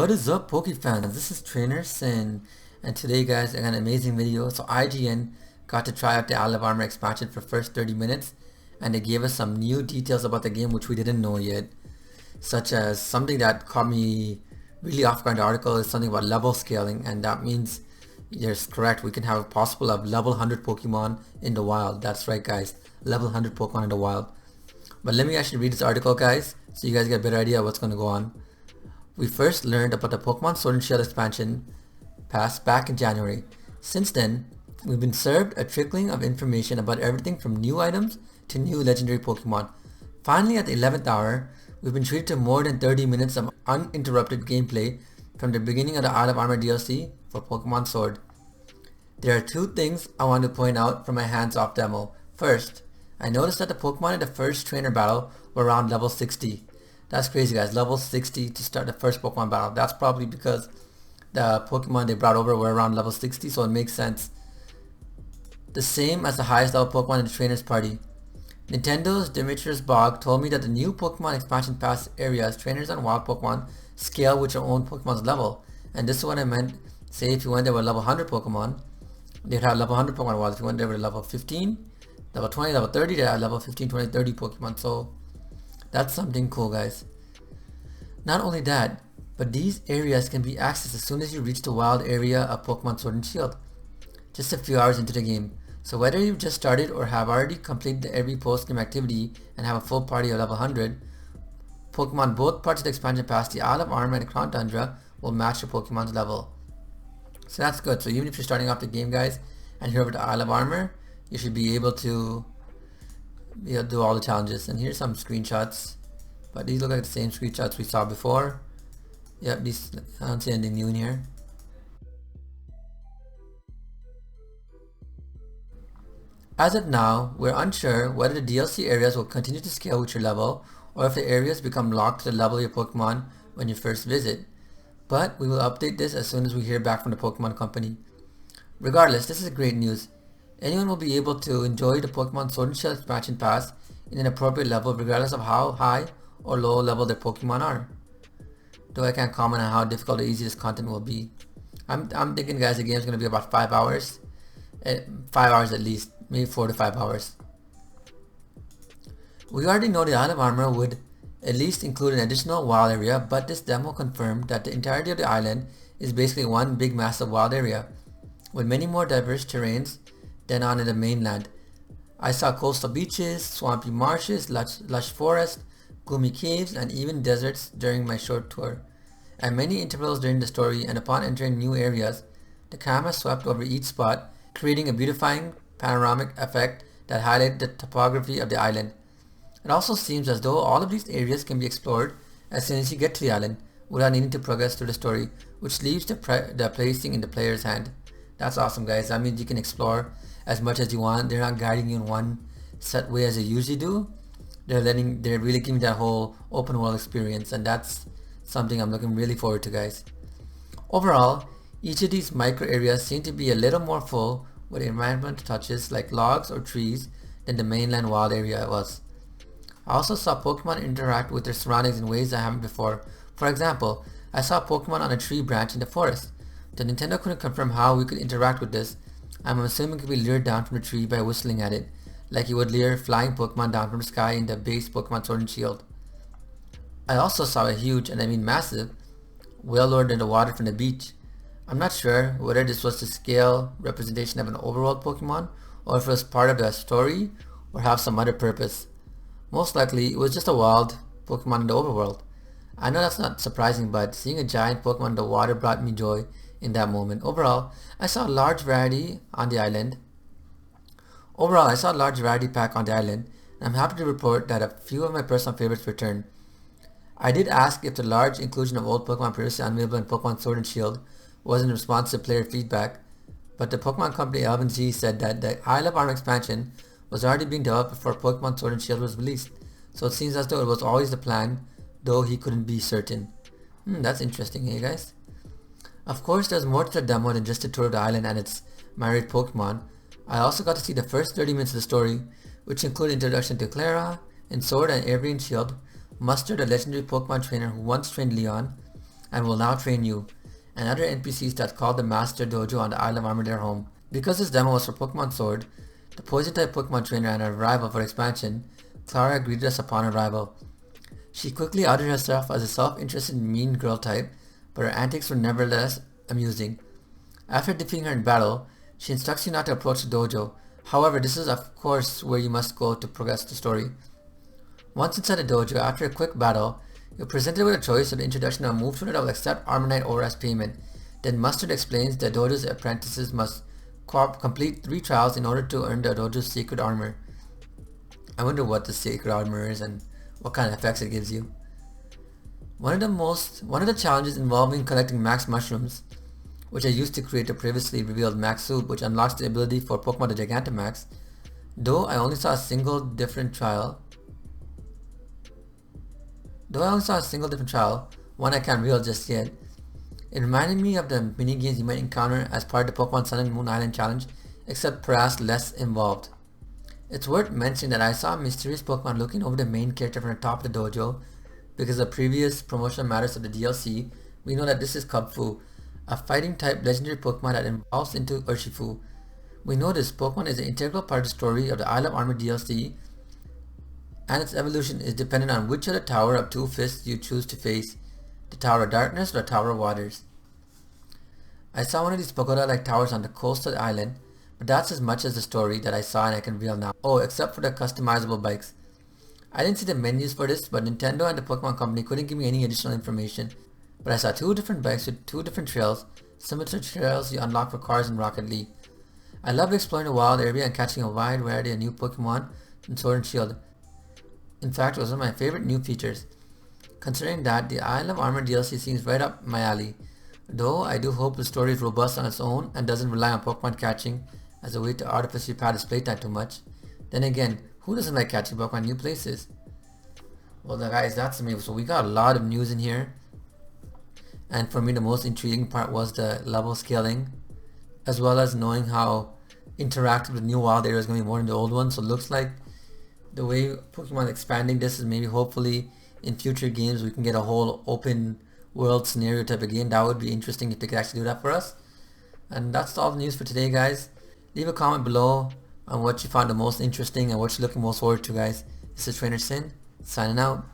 What is up, Poke fans? This is Trainer Sin, and today, guys, I got an amazing video. So IGN got to try out the Isle of Armor expansion for first 30 minutes, and they gave us some new details about the game which we didn't know yet, such as something that caught me really off guard. The article is something about level scaling, and that means yes, correct. We can have a possible of level 100 Pokemon in the wild. That's right, guys, level 100 Pokemon in the wild. But let me actually read this article, guys, so you guys get a better idea of what's going to go on. We first learned about the Pokemon Sword and Shield expansion pass back in January. Since then, we've been served a trickling of information about everything from new items to new legendary Pokemon. Finally, at the 11th hour, we've been treated to more than 30 minutes of uninterrupted gameplay from the beginning of the Isle of Armor DLC for Pokemon Sword. There are two things I want to point out from my hands-off demo. First, I noticed that the Pokemon in the first trainer battle were around level 60. That's crazy, guys. Level 60 to start the first Pokemon battle. That's probably because the Pokemon they brought over were around level 60, so it makes sense. The same as the highest level Pokemon in the trainer's party. Nintendo's Demetrius Bog told me that the new Pokemon expansion pass areas, trainers and wild Pokemon, scale with your own Pokemon's level. And this is what I meant. Say if you went there with level 100 Pokemon, they'd have level 100 Pokemon wild. If you went there with level 15, level 20, level 30, they'd have level 15, 20, 30 Pokemon. So that's something cool, guys. Not only that, but these areas can be accessed as soon as you reach the wild area of Pokemon Sword and Shield, just a few hours into the game. So whether you've just started or have already completed every post-game activity and have a full party of level 100, Pokemon both parts of the expansion pass, the Isle of Armor and the Crown Tundra, will match your Pokemon's level. So that's good. So even if you're starting off the game, guys, and you're over the Isle of Armor, you should be able to do all the challenges. And here's some screenshots, but these look like the same screenshots we saw before. Yep, these, I don't see anything new in here. As of now, we're unsure whether the DLC areas will continue to scale with your level, or if the areas become locked to the level of your Pokemon when you first visit. But we will update this as soon as we hear back from the Pokemon Company. Regardless, this is great news. Anyone will be able to enjoy the Pokemon Sword and Shield expansion pass in an appropriate level regardless of how high or low level their Pokemon are. Though I can't comment on how difficult or easy this content will be. I'm thinking, guys, the game is going to be about 5 hours. 5 hours at least, maybe 4 to 5 hours. We already know the Isle of Armor would at least include an additional wild area, but this demo confirmed that the entirety of the island is basically one big massive wild area, with many more diverse terrains than on the mainland. I saw coastal beaches, swampy marshes, lush forest, gloomy caves, and even deserts during my short tour. At many intervals during the story and upon entering new areas, the camera swept over each spot, creating a beautifying panoramic effect that highlighted the topography of the island. It also seems as though all of these areas can be explored as soon as you get to the island, without needing to progress through the story, which leaves the placing in the player's hand. That's awesome, guys. That means you can explore as much as you want. They're not guiding you in one set way as they usually do. They're really giving that whole open world experience, and that's something I'm looking really forward to, guys. Overall, each of these micro areas seem to be a little more full with environmental touches like logs or trees than the mainland wild area was. I also saw Pokemon interact with their surroundings in ways I haven't before. For example, I saw Pokemon on a tree branch in the forest. The Nintendo couldn't confirm how we could interact with this. I'm assuming it could be lured down from the tree by whistling at it, like you would lure flying Pokemon down from the sky in the base Pokemon Sword and Shield. I also saw a huge, and I mean massive, whale lured in the water from the beach. I'm not sure whether this was the scale representation of an overworld Pokemon, or if it was part of the story, or have some other purpose. Most likely, it was just a wild Pokemon in the overworld. I know that's not surprising, but seeing a giant Pokemon in the water brought me joy in that moment. Overall, I saw a large variety pack on the island, and I'm happy to report that a few of my personal favorites returned. I did ask if the large inclusion of old Pokemon previously unavailable in Pokemon Sword and Shield was in response to player feedback, but the Pokemon company LVNZ said that the Isle of Armor expansion was already being developed before Pokemon Sword and Shield was released, so it seems as though it was always the plan, though he couldn't be certain. That's interesting, hey guys? Of course, there's more to the demo than just a tour of the island and its myriad Pokemon. I also got to see the first 30 minutes of the story, which include introduction to Clara in Sword and Avery in Shield, mustered a legendary Pokemon trainer who once trained Leon, and will now train you, and other NPCs that call the Master Dojo on the Isle of Armor their home. Because this demo was for Pokemon Sword, the Poison-type Pokemon trainer and our rival for expansion, Clara greeted us upon arrival. She quickly outed herself as a self-interested mean girl type, but her antics were nevertheless amusing. After defeating her in battle, she instructs you not to approach the dojo. However, this is of course where you must go to progress the story. Once inside the dojo, after a quick battle, you're presented with a choice of the introduction of a move tuner that will accept Armor Knight ore as payment. Then Mustard explains that dojo's apprentices must complete 3 trials in order to earn the dojo's sacred armor. I wonder what the sacred armor is and what kind of effects it gives you. One of the challenges involving collecting max mushrooms, which I used to create the previously revealed max soup, which unlocks the ability for Pokemon to Gigantamax. Though I only saw a single different trial, one I can't reveal just yet, it reminded me of the minigames you might encounter as part of the Pokemon Sun and Moon Island challenge, except perhaps less involved. It's worth mentioning that I saw a mysterious Pokemon looking over the main character from the top of the dojo. Because of previous promotional matters of the DLC, we know that this is Kubfu, a fighting type legendary Pokemon that evolves into Urshifu. We know this Pokemon is an integral part of the story of the Isle of Armor DLC, and its evolution is dependent on which of the Tower of Two Fists you choose to face, the Tower of Darkness or the Tower of Waters. I saw one of these pagoda-like towers on the coast of the island, but that's as much as the story that I saw and I can reveal now. Oh, except for the customizable bikes. I didn't see the menus for this, but Nintendo and the Pokemon Company couldn't give me any additional information. But I saw 2 different bikes with 2 different trails, similar to trails you unlock for cars in Rocket League. I loved exploring the wild area and catching a wide variety of new Pokemon in Sword and Shield. In fact, it was one of my favorite new features. Considering that, the Isle of Armor DLC seems right up my alley. Though I do hope the story is robust on its own and doesn't rely on Pokemon catching as a way to artificially pad its playtime too much. Then again, who doesn't like catching Pokemon in new places? Well guys, that's me. So we got a lot of news in here. And for me the most intriguing part was the level scaling, as well as knowing how interactive the new wild area is going to be more than the old one. So it looks like the way Pokemon is expanding this is maybe hopefully in future games we can get a whole open world scenario type of game. That would be interesting if they could actually do that for us. And that's all the news for today, guys. Leave a comment below on what you found the most interesting and what you're looking most forward to, guys. This is Trainer Sin, signing out.